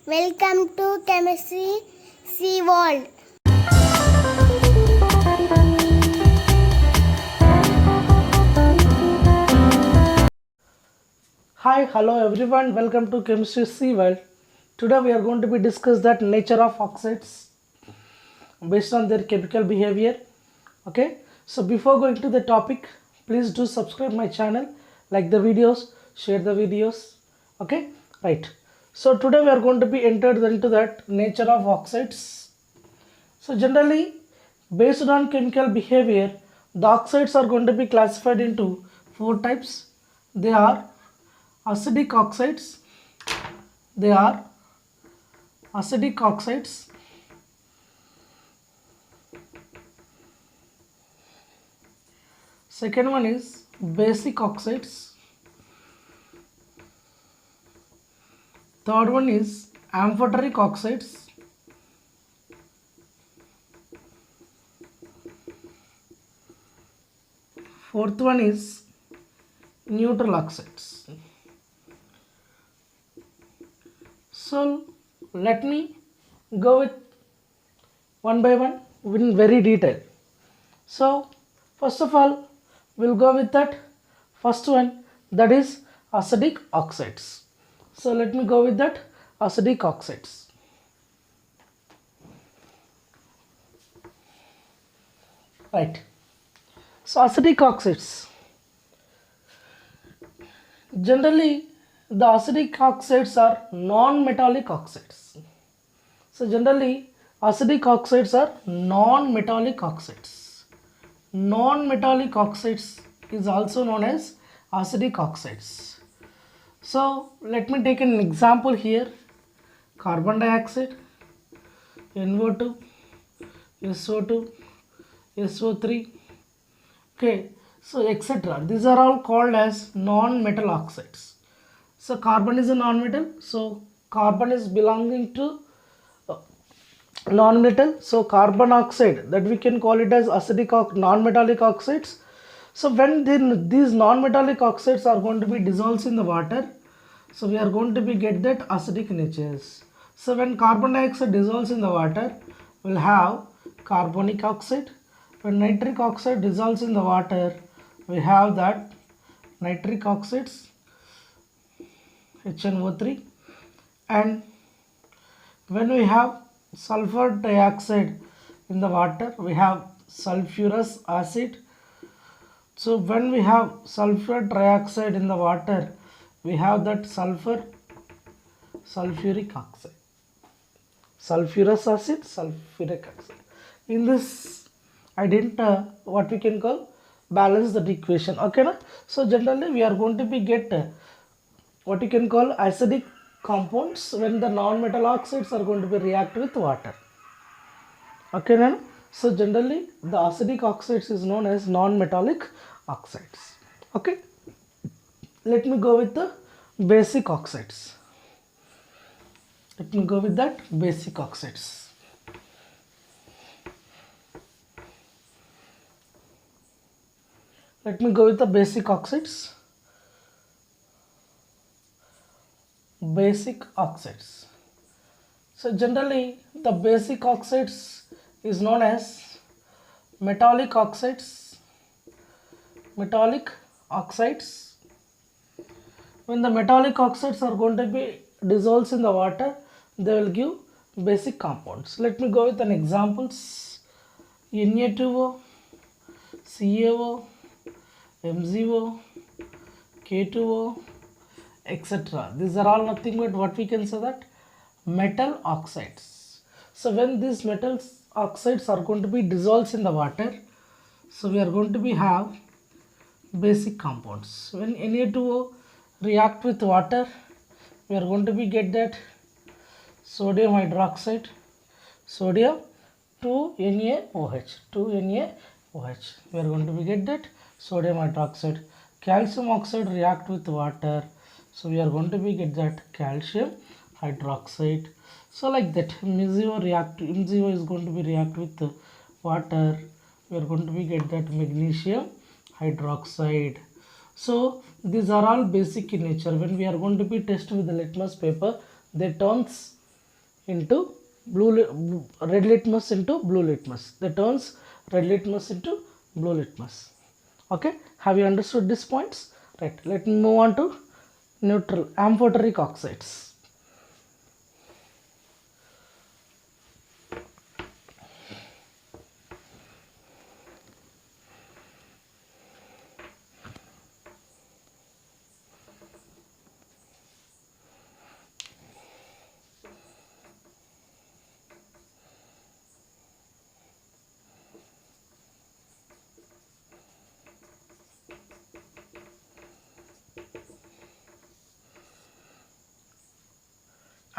Welcome to Chemistry Sea World. Hi, hello everyone. Welcome to Chemistry Sea World. Today we are going to be discuss that nature of oxides based on their chemical behavior. Okay. So before going to the topic, please do subscribe my channel, like the videos, share the videos. Okay. Right. So today we are going to be entered into that nature of oxides. So generally, based on chemical behavior, the oxides are going to be classified into four types. They are acidic oxides, they are acidic oxides, second one is basic oxides, third one is amphoteric oxides, fourth one is neutral oxides. So let me go with one by one in very detail. So first of all, we'll go with that first one, that is acidic oxides. So let me go with that acidic oxides. Right. So acidic oxides. Generally, the acidic oxides are non-metallic oxides. So generally, acidic oxides are non-metallic oxides. Non-metallic oxides is also known as acidic oxides. So let me take an example here. Carbon dioxide, NO2, SO2, SO3. Okay, so etc. These are all called as non-metal oxides. So carbon is a non-metal. So carbon is belonging to non-metal. So carbon oxide, that we can call it as acidic non-metallic oxides. So when these non-metallic oxides are going to be dissolved in the water, so we are going to be get that acidic natures. So when carbon dioxide dissolves in the water, we'll have carbonic oxide. When nitric oxide dissolves in the water, we have that nitric oxides, HNO3. And when we have sulfur dioxide in the water, we have sulfurous acid. So when we have sulfur dioxide in the water, we have that sulfuric oxide, sulfurous acid, sulfuric acid. In this, I didn't what we can call balance that equation. Okay, na? So generally we are going to be get what you can call acidic compounds when the non-metal oxides are going to be react with water. Okay, then. So generally the acidic oxides is known as non-metallic oxides. Okay, let me go with the basic oxides. Let me go with that basic oxides. Let me go with the basic oxides. Basic oxides. So generally the basic oxides is known as metallic oxides. Metallic oxides. When the metallic oxides are going to be dissolved in the water, they will give basic compounds. Let me go with an examples. Na2O, CaO, MgO, K2O, etc. These are all nothing but what we can say that metal oxides. So when these metal oxides are going to be dissolved in the water, so we are going to be have basic compounds. When Na2O react with water, we are going to be get that sodium hydroxide, sodium 2NaOH, 2NaOH. We are going to be get that sodium hydroxide. Calcium oxide react with water, so we are going to be get that calcium hydroxide. So like that, MgO is going to be react with water, we are going to be get that magnesium hydroxide. So these are all basic in nature. When we are going to be test with the litmus paper, they turns into red litmus into blue litmus. That turns red litmus into blue litmus. Okay, have you understood these points? Right, let me move on to neutral amphoteric oxides.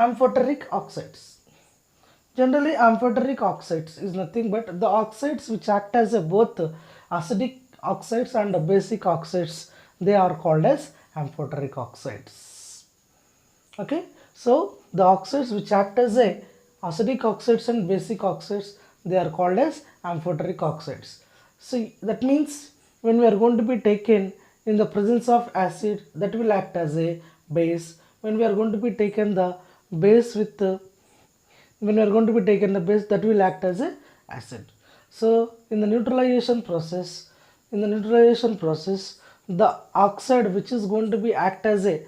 Amphoteric oxides. Generally, amphoteric oxides is nothing but the oxides which act as both acidic oxides and basic oxides. They are called as amphoteric oxides. Okay, so the oxides which act as acidic oxides and basic oxides, they are called as amphoteric oxides. So that means when we are going to be taken in the presence of acid, that will act as a base. When we are going to be taken the base with when we are going to be taken the base, that will act as a acid. So in the neutralization process, the oxide which is going to be act as a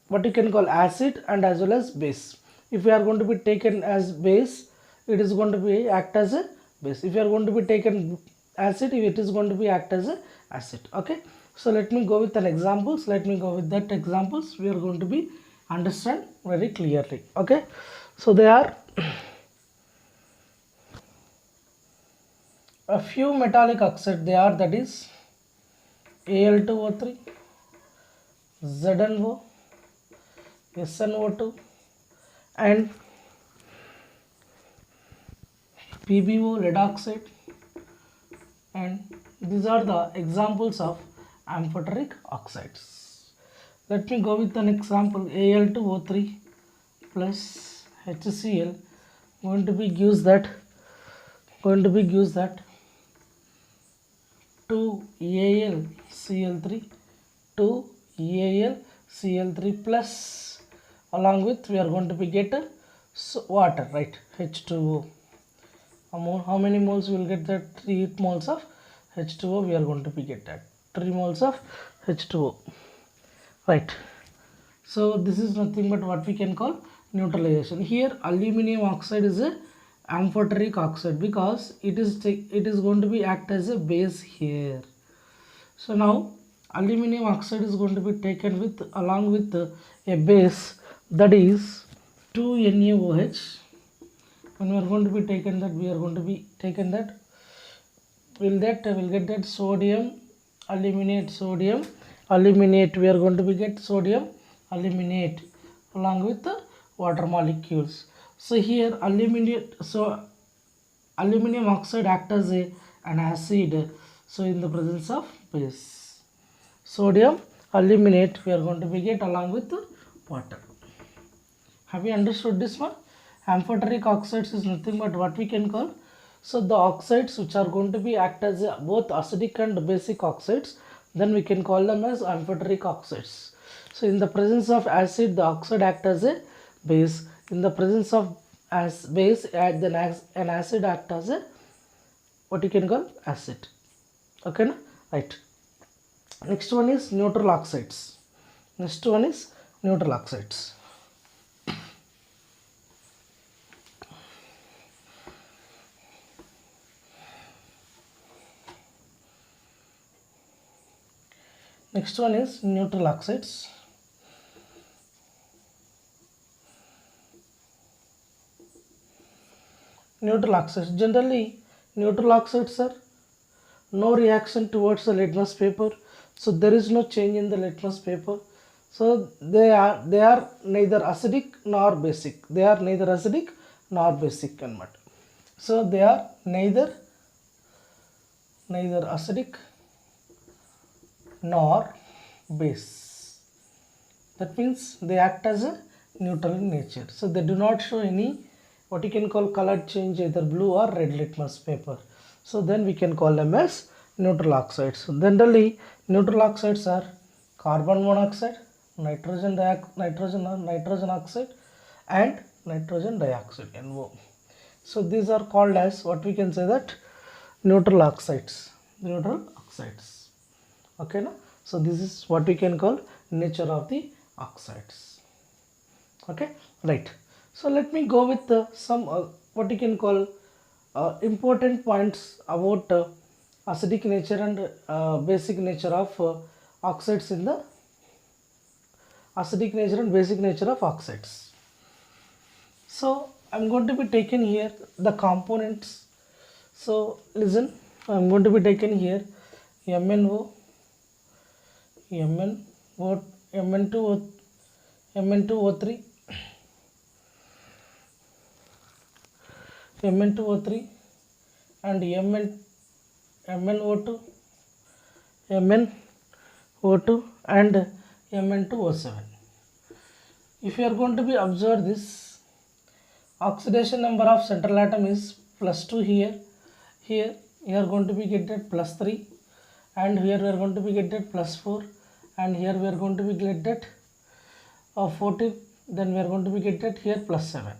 what you can call acid and as well as base. If we are going to be taken as base, it is going to be act as a base. If you are going to be taken acid, it is going to be act as a acid. Okay, so let me go with an examples. We are going to be understand very clearly. Okay, so there are a few metallic oxide. They are, that is Al2O3, ZnO, SnO2 and PbO, lead oxide, and these are the examples of amphoteric oxides. Let me go with an example. Al2O3 plus HCl going to be gives that 2AlCl3 plus, along with we are going to be get water, right, H2O. How many moles we will get? That 3 moles of H2O we are going to be get that 3 moles of H2O, right. So this is nothing but what we can call neutralization. Here aluminum oxide is a amphoteric oxide because it is going to be act as a base here. So now aluminum oxide is going to be taken with along with a base, that is 2NaOH. When we are going to be taken that, we are going to be taken that will get that sodium aluminate, we are going to be get sodium aluminate along with the water molecules. So here aluminum oxide act as an acid. So in the presence of base, sodium aluminate we are going to be get along with water. Have you understood this one? Amphoteric oxides is nothing but what we can call, so the oxides which are going to be act as both acidic and basic oxides, then we can call them as amphoteric oxides. So in the presence of acid, the oxide act as a base. In the presence of base, then an acid act as a what you can call acid. Okay, na? Right. Next one is neutral oxides. Next one is neutral oxides. Next one is neutral oxides. Neutral oxides. Generally, neutral oxides are no reaction towards the litmus paper. So there is no change in the litmus paper. So they are neither acidic nor basic. They are neither acidic nor basic. So they are neither acidic nor base. That means they act as a neutral in nature. So they do not show any what you can call colored change, either blue or red litmus paper. So then we can call them as neutral oxides. So generally neutral oxides are carbon monoxide, nitrogen oxide, and nitrogen dioxide, NO. So these are called as, what we can say, that neutral oxides. Okay, no? So this is what we can call nature of the oxides. Okay, right. So let me go with some what you can call important points about acidic nature and basic nature of oxides in the acidic nature and basic nature of oxides. So I'm going to be taken here the components. So listen, I'm going to be taken here MnO, MnO, Mn2O, Mn2O3, Mn2O3 and MnO2, MnO2 and Mn2O7. If you are going to be observe this, oxidation number of central atom is +2 here. Here you are going to be get that +3, and here we are going to be get that +4, and here we are going to be get that 14. Then we are going to be get that here +7.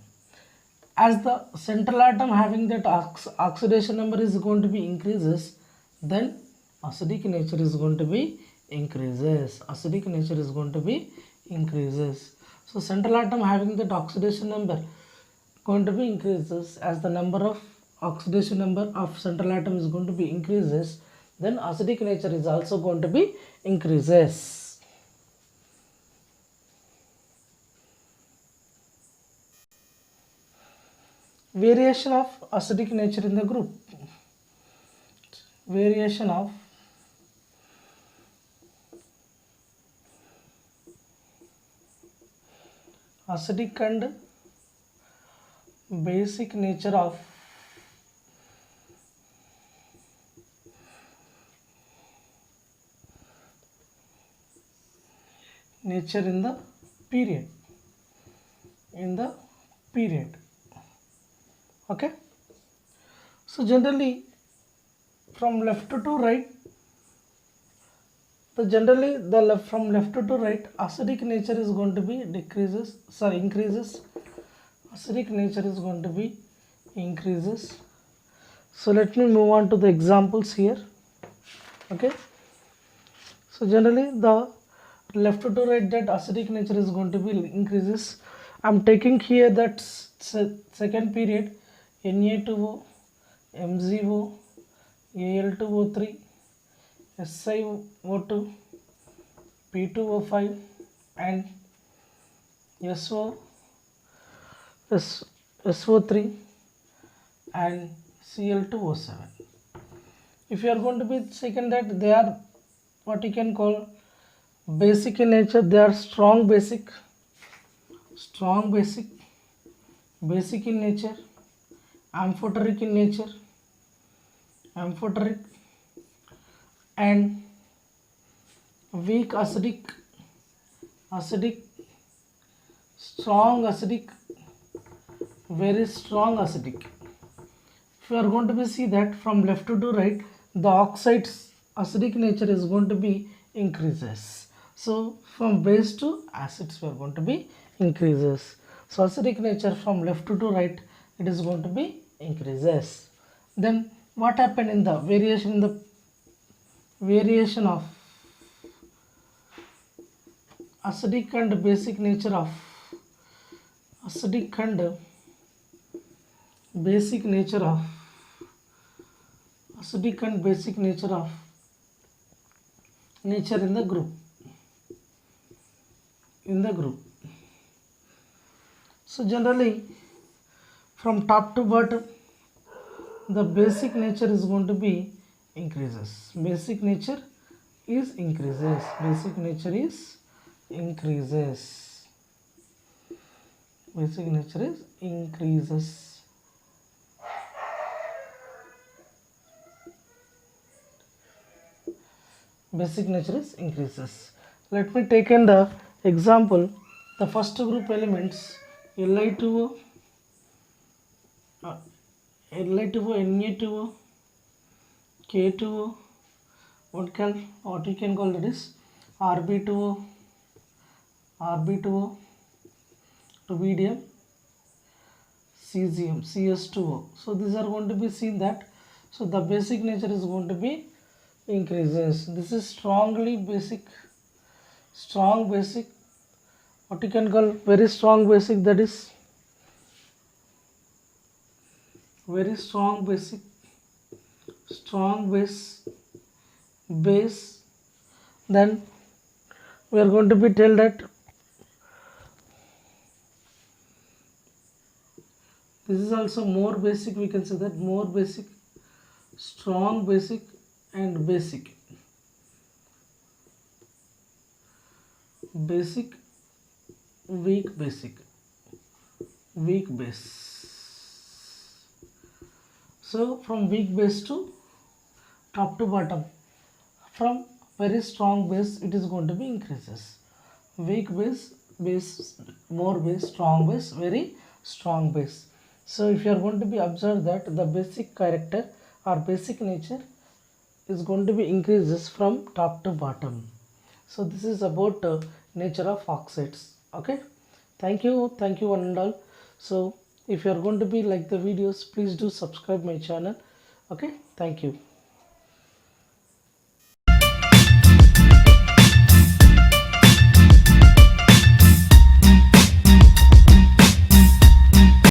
As the central atom having that oxidation number is going to be increases, then acidic nature is going to be increases. Acidic nature is going to be increases. So central atom having that oxidation number going to be increases. As the number of oxidation number of central atom is going to be increases, then acidic nature is also going to be increases. Variation of acidic nature in the group. Variation of acidic and basic nature of nature in the period. Okay, so generally from left to right, from left to right, acidic nature is going to be increases. Acidic nature is going to be increases. So let me move on to the examples here. Okay, so generally the left to right, that acidic nature is going to be increases. I'm taking here that second period, Na2O, MgO, Al2O3, SiO2, P2O5 and SO3 and Cl2O7. If you are going to be checking that they are what you can call basic in nature, they are strong basic in nature, amphoteric in nature, and weak acidic, strong acidic, very strong acidic. If you are going to be see that from left to right, the oxides acidic nature is going to be increases. So from base to acids we are going to be increases. So acidic nature from left to right, it is going to be increases. Then what happened in the variation of acidic and basic nature of nature in the group. So generally from top to bottom, the basic nature is going to be increases. Basic nature is increases. Basic nature is increases. Basic nature is increases. Basic nature is increases. Let me take in the example. The first group elements Li2O, Na2O, K2O, what you can call it is Rb2O, rubidium, cesium, CS2O. So these are going to be seen that, so the basic nature is going to be increases. This is strong basic, what you can call very strong basic, that is very strong basic, strong base. Then we are going to be tell that this is also more basic, we can say that more basic, strong basic, and basic. Basic, weak basic, weak base. So from weak base to top to bottom, from very strong base it is going to be increases. Weak base, more base, strong base, very strong base. So if you are going to be observe that the basic character or basic nature is going to be increases from top to bottom. So this is about nature of oxides. Okay, thank you one and all. So if you are going to be like the videos, please do subscribe my channel. Okay, thank you.